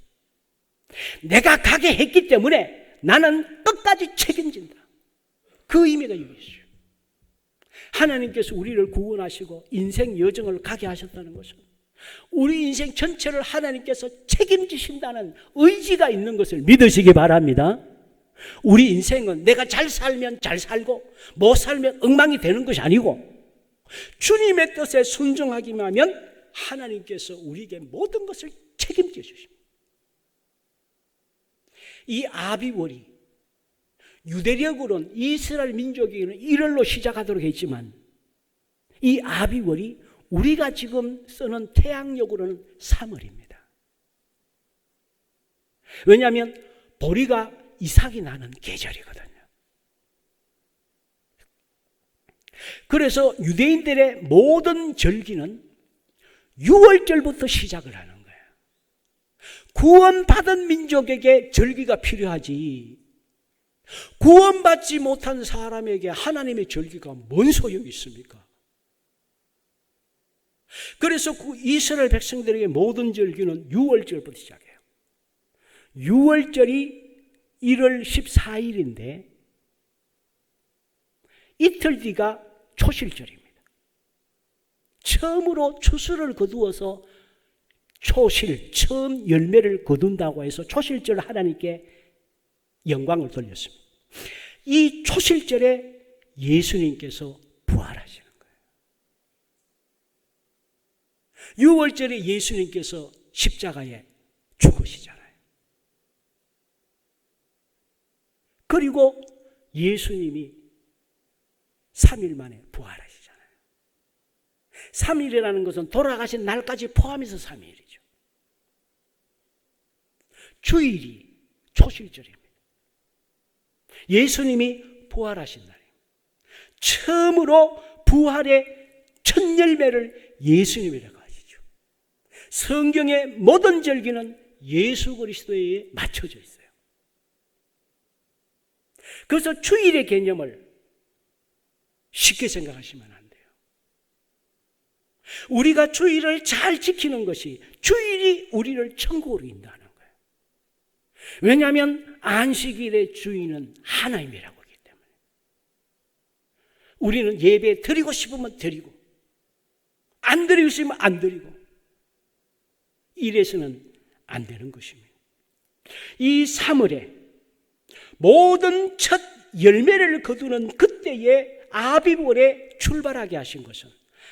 내가 가게 했기 때문에 나는 끝까지 책임진다. 그 의미가 여기 있어요. 하나님께서 우리를 구원하시고 인생 여정을 가게 하셨다는 것은 우리 인생 전체를 하나님께서 책임지신다는 의지가 있는 것을 믿으시기 바랍니다. 우리 인생은 내가 잘 살면 잘 살고 못 살면 엉망이 되는 것이 아니고 주님의 뜻에 순종하기만 하면 하나님께서 우리에게 모든 것을 책임져 주십니다. 이 아비월이 유대력으로는 이스라엘 민족에게는 1월로 시작하도록 했지만 이 아비월이 우리가 지금 쓰는 태양력으로는 3월입니다. 왜냐하면 보리가 이삭이 나는 계절이거든요. 그래서 유대인들의 모든 절기는 6월절부터 시작을 하는 거예요. 구원받은 민족에게 절기가 필요하지 구원받지 못한 사람에게 하나님의 절기가 뭔 소용이 있습니까? 그래서 이스라엘 백성들에게 모든 절기는 6월절부터 시작해요. 6월절이 1월 14일인데 이틀 뒤가 초실절입니다. 처음으로 추수를 거두어서 초실, 처음 열매를 거둔다고 해서 초실절 하나님께 영광을 돌렸습니다. 이 초실절에 예수님께서 부활하시는 거예요. 6월절에 예수님께서 십자가에 죽으시잖아요. 그리고 예수님이 3일 만에 부활하시잖아요. 3일이라는 것은 돌아가신 날까지 포함해서 3일이죠. 주일이 초실절입니다. 예수님이 부활하신 날입니다. 처음으로 부활의 첫 열매를 예수님이라고 하시죠. 성경의 모든 절기는 예수 그리스도에 맞춰져 있어요. 그래서 주일의 개념을 쉽게 생각하시면 안 돼요. 우리가 주일을 잘 지키는 것이 주일이 우리를 천국으로 인도하는 거예요. 왜냐하면 안식일의 주인은 하나님이라고 하기 때문에 우리는 예배 드리고 싶으면 드리고 안 드리고 싶으면 안 드리고 이래서는 안 되는 것입니다. 이 3월에 모든 첫 열매를 거두는 그때에 아비월에 출발하게 하신 것은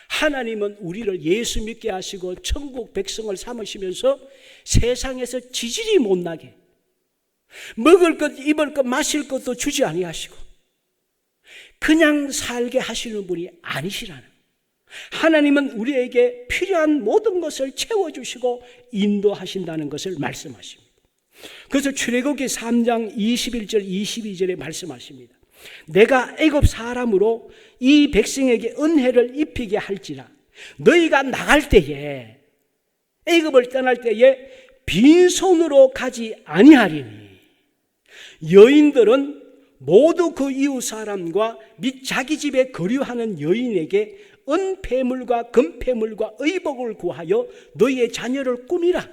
하나님은 우리를 예수 믿게 하시고 천국 백성을 삼으시면서 세상에서 지질이 못나게 먹을 것, 입을 것, 마실 것도 주지 아니하시고 그냥 살게 하시는 분이 아니시라는, 하나님은 우리에게 필요한 모든 것을 채워주시고 인도하신다는 것을 말씀하십니다. 그래서 출애굽기 3장 21절 22절에 말씀하십니다. 내가 애굽 사람으로 이 백성에게 은혜를 입히게 할지라 너희가 나갈 때에 애굽을 떠날 때에 빈손으로 가지 아니하리니 여인들은 모두 그 이웃 사람과 및 자기 집에 거류하는 여인에게 은폐물과 금폐물과 의복을 구하여 너희의 자녀를 꾸미라.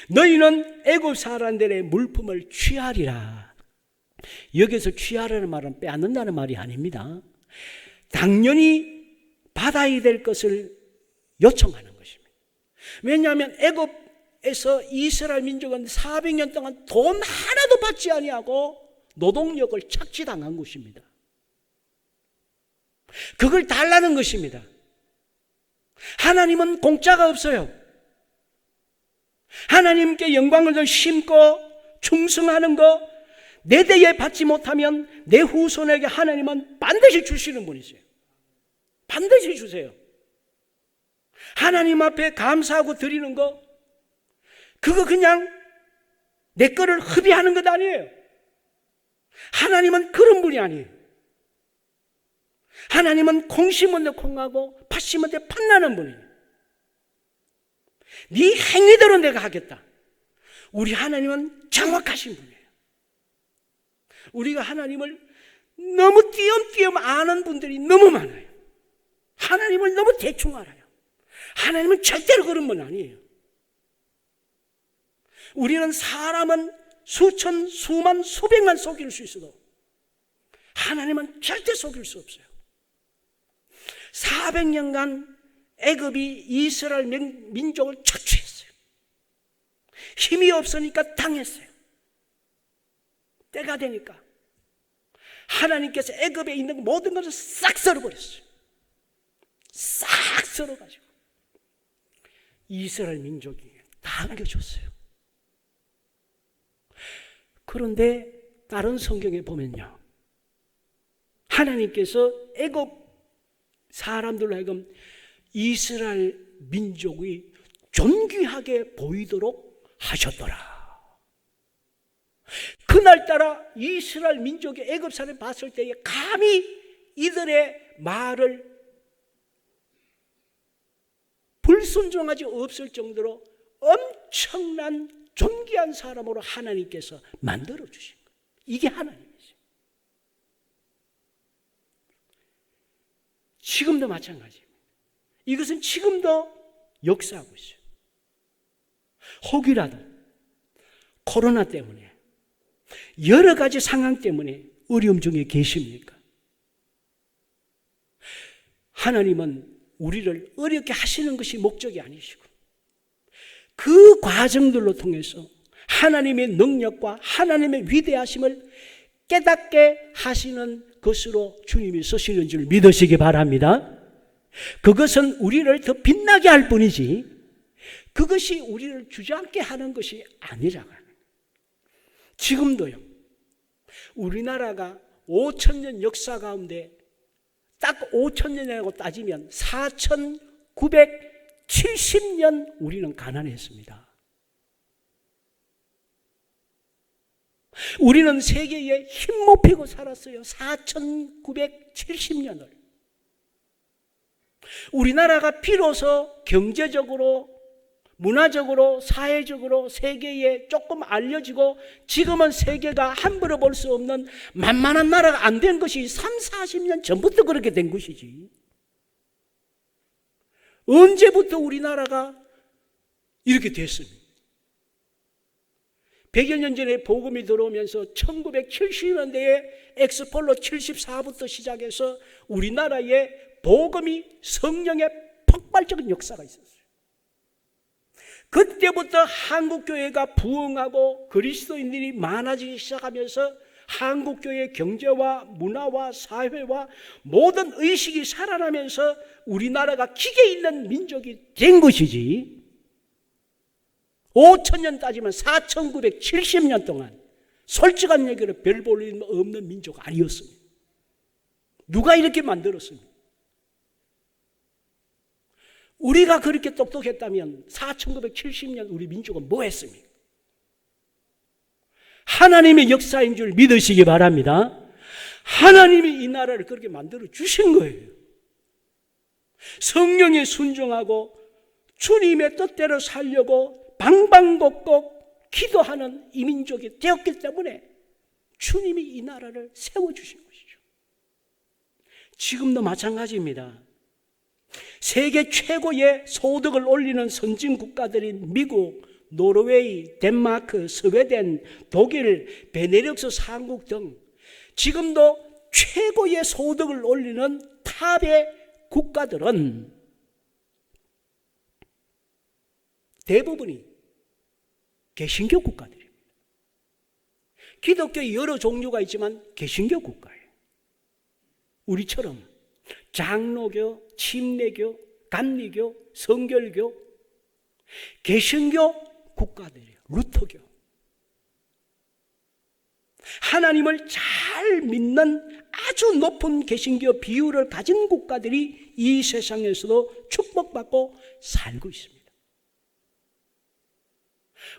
너희는 애굽 사람들의 물품을 취하리라. 여기서 취하라는 말은 빼앗는다는 말이 아닙니다. 당연히 받아야 될 것을 요청하는 것입니다. 왜냐하면 애굽에서 이스라엘 민족은 400년 동안 돈 하나도 받지 아니하고 노동력을 착취당한 것입니다. 그걸 달라는 것입니다. 하나님은 공짜가 없어요. 하나님께 영광을 심고 충성하는 거 내 대에 받지 못하면 내 후손에게 하나님은 반드시 주시는 분이세요. 반드시 주세요. 하나님 앞에 감사하고 드리는 거 그거 그냥 내 거를 흡입하는 것 아니에요. 하나님은 그런 분이 아니에요. 하나님은 콩 심은 데 콩하고 팥 심은 데 팥나는 분이에요. 네 행위대로 내가 하겠다. 우리 하나님은 정확하신 분이에요. 우리가 하나님을 너무 띄엄띄엄 아는 분들이 너무 많아요. 하나님을 너무 대충 알아요. 하나님은 절대로 그런 분 아니에요. 우리는 사람은 수천, 수만, 수백만 속일 수 있어도 하나님은 절대 속일 수 없어요. 400년간 애굽이 이스라엘 민족을 착취했어요. 힘이 없으니까 당했어요. 때가 되니까 하나님께서 애굽에 있는 모든 것을 싹 썰어버렸어요. 싹 썰어가지고 이스라엘 민족이 다 안겨줬어요. 그런데 다른 성경에 보면요, 하나님께서 애굽 사람들로 하여금 이스라엘 민족이 존귀하게 보이도록 하셨더라. 그날따라 이스라엘 민족이 애굽 사람을 봤을 때에 감히 이들의 말을 불순종하지 없을 정도로 엄청난 존귀한 사람으로 하나님께서 만들어 주신 거예요. 이게 하나님이죠. 지금도 마찬가지입니다. 이것은 지금도 역사하고 있어요. 혹이라도 코로나 때문에 여러 가지 상황 때문에 어려움 중에 계십니까? 하나님은 우리를 어렵게 하시는 것이 목적이 아니시고 그 과정들로 통해서 하나님의 능력과 하나님의 위대하심을 깨닫게 하시는 것으로 주님이 쓰시는 줄 믿으시기 바랍니다. 그것은 우리를 더 빛나게 할 뿐이지 그것이 우리를 주저앉게 하는 것이 아니라고 하는 거예요. 지금도요, 우리나라가 5,000년 역사 가운데 딱 5,000년이라고 따지면 4,970년 우리는 가난했습니다. 우리는 세계에 힘 못 피고 살았어요. 4,970년을. 우리나라가 비로소 경제적으로, 문화적으로, 사회적으로 세계에 조금 알려지고 지금은 세계가 함부로 볼 수 없는 만만한 나라가 안 된 것이 30-40년 전부터 그렇게 된 것이지. 언제부터 우리나라가 이렇게 됐습니까? 100여 년 전에 복음이 들어오면서 1970년대에 엑스폴로 74부터 시작해서 우리나라에 복음이 성령의 폭발적인 역사가 있었어요. 그때부터 한국교회가 부흥하고 그리스도인들이 많아지기 시작하면서 한국교회의 경제와 문화와 사회와 모든 의식이 살아나면서 우리나라가 기계 있는 민족이 된 것이지 5,000년 따지면 4,970년 동안 솔직한 얘기로 별 볼 일 없는 민족 아니었습니다. 누가 이렇게 만들었습니까? 우리가 그렇게 똑똑했다면 4,970년 우리 민족은 뭐 했습니까? 하나님의 역사인 줄 믿으시기 바랍니다. 하나님이 이 나라를 그렇게 만들어 주신 거예요. 성령에 순종하고 주님의 뜻대로 살려고 방방곡곡 기도하는 이 민족이 되었기 때문에 주님이 이 나라를 세워주신 것이죠. 지금도 마찬가지입니다. 세계 최고의 소득을 올리는 선진 국가들인 미국, 노르웨이, 덴마크, 스웨덴, 독일, 베네룩스 상국 등 지금도 최고의 소득을 올리는 탑의 국가들은 대부분이 개신교 국가들입니다. 기독교의 여러 종류가 있지만 개신교 국가예요. 우리처럼 장로교, 침례교, 감리교, 성결교, 개신교 국가들이에요. 루터교. 하나님을 잘 믿는 아주 높은 개신교 비율을 가진 국가들이 이 세상에서도 축복받고 살고 있습니다.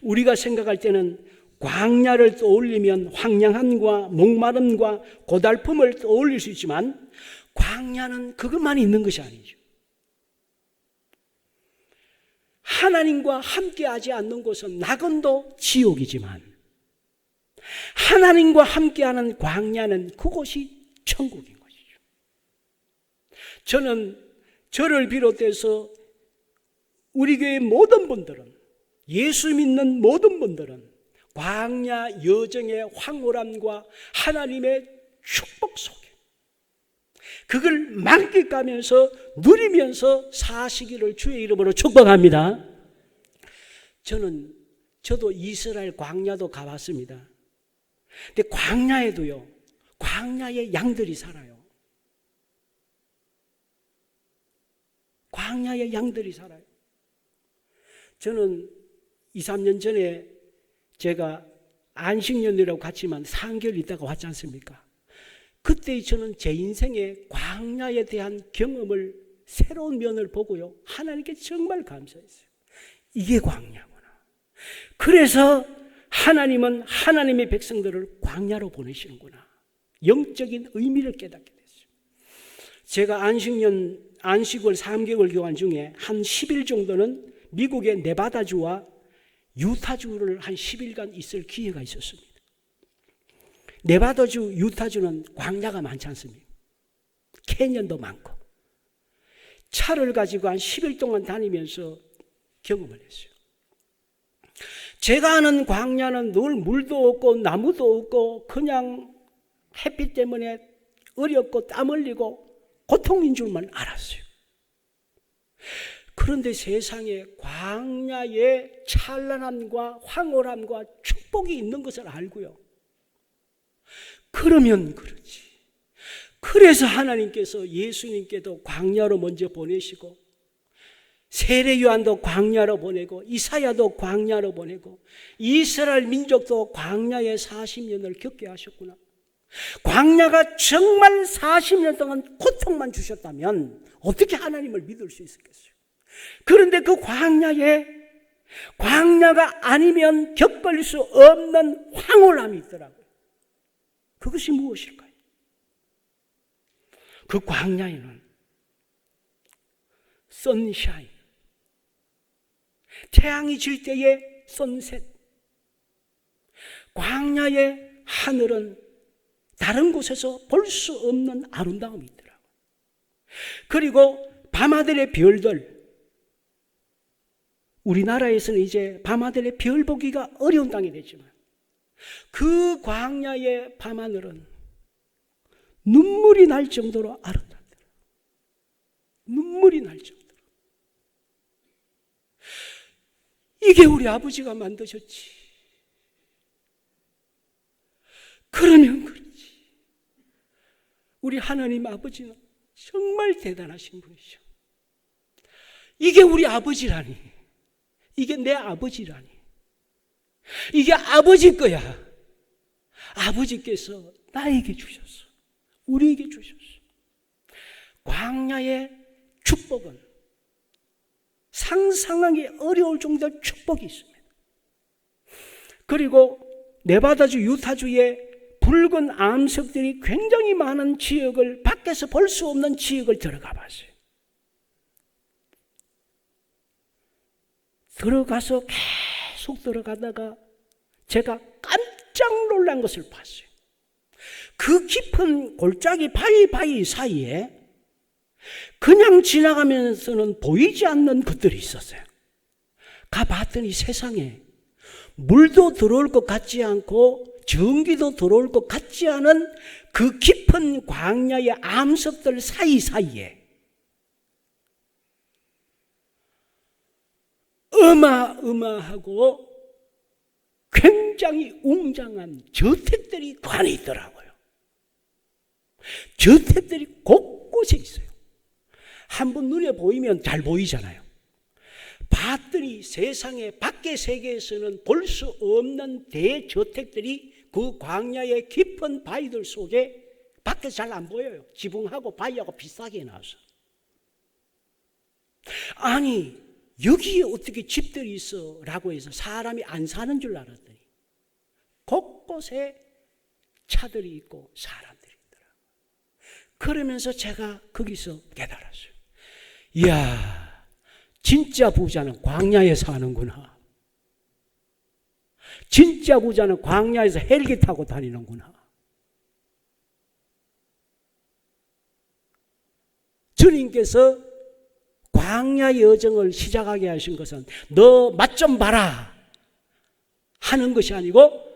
우리가 생각할 때는 광야를 떠올리면 황량함과 목마름과 고달픔을 떠올릴 수 있지만 광야는 그것만 있는 것이 아니죠. 하나님과 함께하지 않는 곳은 낙원도 지옥이지만 하나님과 함께하는 광야는 그곳이 천국인 것이죠. 저는 저를 비롯해서 우리 교회 모든 분들은 예수 믿는 모든 분들은 광야 여정의 황홀함과 하나님의 축복 속에 그걸 만끽하면서 누리면서 사시기를 주의 이름으로 축복합니다. 저도 이스라엘 광야도 가봤습니다. 근데 광야에도요, 광야에 양들이 살아요. 광야에 양들이 살아요. 저는 2-3년 전에 제가 안식년이라고 갔지만 3개월 있다가 왔지 않습니까? 그때 저는 제 인생의 광야에 대한 경험을 새로운 면을 보고요, 하나님께 정말 감사했어요. 이게 광야구나. 그래서 하나님은 하나님의 백성들을 광야로 보내시는구나. 영적인 의미를 깨닫게 됐어요. 제가 안식을 3개월 교환 중에 한 10일 정도는 미국의 네바다주와 유타주를 한 10일간 있을 기회가 있었습니다. 네바다주, 유타주는 광야가 많지 않습니까? 캐년도 많고. 차를 가지고 한 10일 동안 다니면서 경험을 했어요. 제가 아는 광야는 늘 물도 없고 나무도 없고 그냥 햇빛 때문에 어렵고 땀 흘리고 고통인 줄만 알았어요. 그런데 세상에 광야의 찬란함과 황홀함과 축복이 있는 것을 알고요. 그러면 그렇지. 그래서 하나님께서 예수님께도 광야로 먼저 보내시고, 세례 요한도 광야로 보내고, 이사야도 광야로 보내고, 이스라엘 민족도 광야에 40년을 겪게 하셨구나. 광야가 정말 40년 동안 고통만 주셨다면 어떻게 하나님을 믿을 수 있었겠어요? 그런데 그 광야가 아니면 겪을 수 없는 황홀함이 있더라고요. 그것이 무엇일까요? 그 광야에는 선샤인, 태양이 질 때의 선셋, 광야의 하늘은 다른 곳에서 볼 수 없는 아름다움이 있더라고요. 그리고 밤하늘의 별들, 우리나라에서는 이제 밤하늘의 별 보기가 어려운 땅이 됐지만 그 광야의 밤하늘은 눈물이 날 정도로 아름답더라. 눈물이 날 정도로. 이게 우리 아버지가 만드셨지. 그러면 그렇지. 우리 하나님 아버지는 정말 대단하신 분이죠. 이게 우리 아버지라니. 이게 내 아버지라니. 이게 아버지 거야. 아버지께서 나에게 주셨어. 우리에게 주셨어. 광야의 축복은 상상하기 어려울 정도의 축복이 있습니다. 그리고 네바다주, 유타주의 붉은 암석들이 굉장히 많은 지역을, 밖에서 볼 수 없는 지역을 들어가 봤어요. 들어가서 계속 들어가다가 제가 깜짝 놀란 것을 봤어요. 그 깊은 골짜기 바위 사이에 그냥 지나가면서는 보이지 않는 것들이 있었어요. 가봤더니 세상에 물도 들어올 것 같지 않고 전기도 들어올 것 같지 않은 그 깊은 광야의 암석들 사이사이에 어마어마하고 굉장히 웅장한 저택들이 그 안에 있더라고요. 저택들이 곳곳에 있어요. 한번 눈에 보이면 잘 보이잖아요. 봤더니 세상에 밖의 세계에서는 볼 수 없는 대저택들이 그 광야의 깊은 바위들 속에 밖에서 잘 안 보여요. 지붕하고 바위하고 비싸게 나와서. 아니 여기에 어떻게 집들이 있어? 라고 해서 사람이 안 사는 줄 알았더니 곳곳에 차들이 있고 사람들이 있더라고요. 그러면서 제가 거기서 깨달았어요. 이야, 진짜 부자는 광야에 사는구나. 진짜 부자는 광야에서 헬기 타고 다니는구나. 주님께서 광야 여정을 시작하게 하신 것은 너 맛 좀 봐라 하는 것이 아니고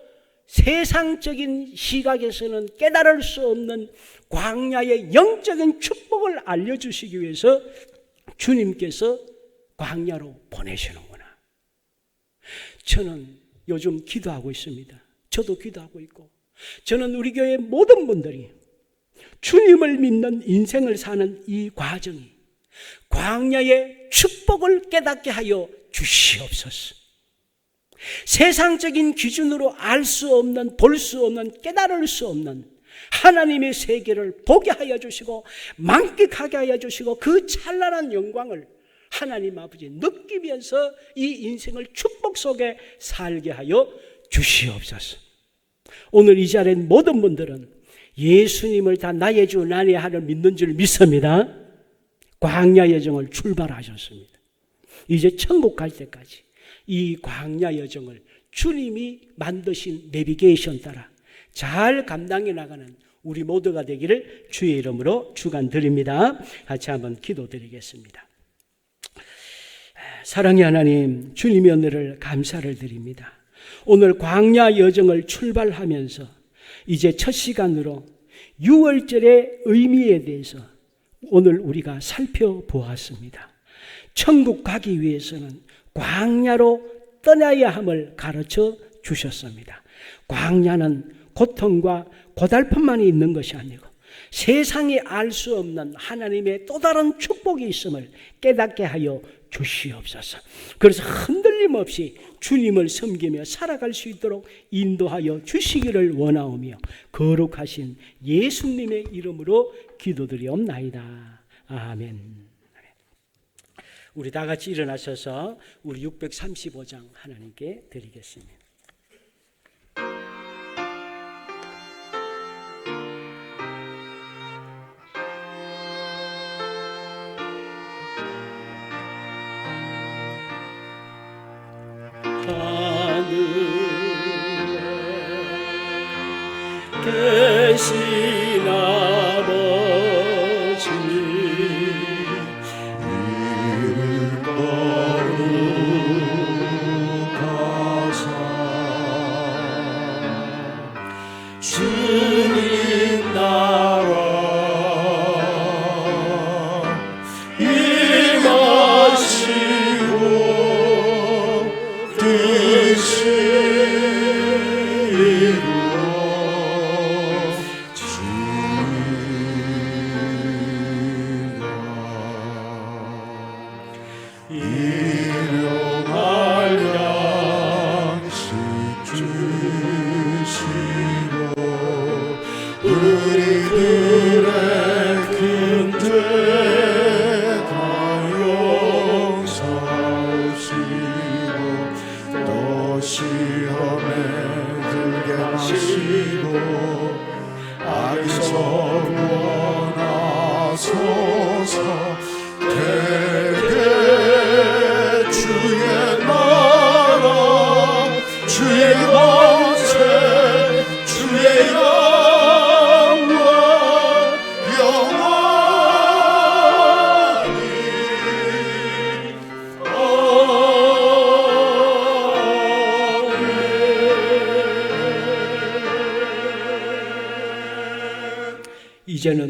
세상적인 시각에서는 깨달을 수 없는 광야의 영적인 축복을 알려주시기 위해서 주님께서 광야로 보내시는구나. 저는 요즘 기도하고 있습니다. 저도 기도하고 있고, 저는 우리 교회 모든 분들이 주님을 믿는 인생을 사는 이 과정이 광야의 축복을 깨닫게 하여 주시옵소서. 세상적인 기준으로 알 수 없는, 볼 수 없는, 깨달을 수 없는 하나님의 세계를 보게 하여 주시고 만끽하게 하여 주시고 그 찬란한 영광을 하나님 아버지 느끼면서 이 인생을 축복 속에 살게 하여 주시옵소서. 오늘 이 자리에 모든 분들은 예수님을 다 나의 주 나의 하를 믿는 줄 믿습니다. 광야 여정을 출발하셨습니다. 이제 천국 갈 때까지 이 광야 여정을 주님이 만드신 내비게이션 따라 잘 감당해 나가는 우리 모두가 되기를 주의 이름으로 축원드립니다. 같이 한번 기도드리겠습니다. 사랑의 하나님, 주님의 은혜를 감사를 드립니다. 오늘 광야 여정을 출발하면서 이제 첫 시간으로 6월절의 의미에 대해서 오늘 우리가 살펴보았습니다. 천국 가기 위해서는 광야로 떠나야 함을 가르쳐 주셨습니다. 광야는 고통과 고달픔만이 있는 것이 아니고 세상이 알 수 없는 하나님의 또 다른 축복이 있음을 깨닫게 하여 주시옵소서. 그래서 흔들림 없이 주님을 섬기며 살아갈 수 있도록 인도하여 주시기를 원하오며 거룩하신 예수님의 이름으로 기도드리옵나이다. 아멘. 우리 다 같이 일어나셔서 우리 635장 하나님께 드리겠습니다. 하늘에 계신 아버지 주님 나라 임하시고 뜻이 일용할 양식 주시고 우리들의 큰죄 다 용서하시고 또 시험에 들게 하시고 악에서 구원하소서. 대개 주의 나라 주의 권세 주의 영원 영원히 아멘. 이제는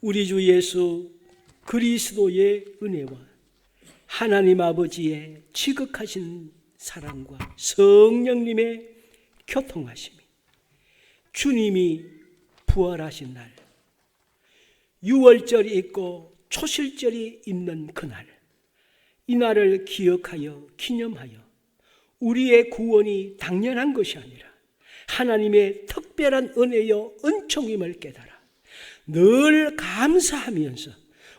우리 주 예수 그리스도의 은혜와 하나님 아버지의 지극하신 사랑과 성령님의 교통하심이 주님이 부활하신 날 유월절이 있고 초실절이 있는 그날 이 날을 기억하여 기념하여 우리의 구원이 당연한 것이 아니라 하나님의 특별한 은혜요 은총임을 깨달아 늘 감사하면서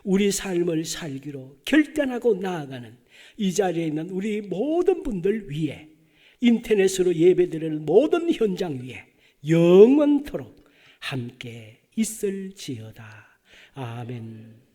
우리 삶을 살기로 결단하고 나아가는 이 자리에 있는 우리 모든 분들 위해 인터넷으로 예배드리는 모든 현장 위에 영원토록 함께 있을지어다. 아멘.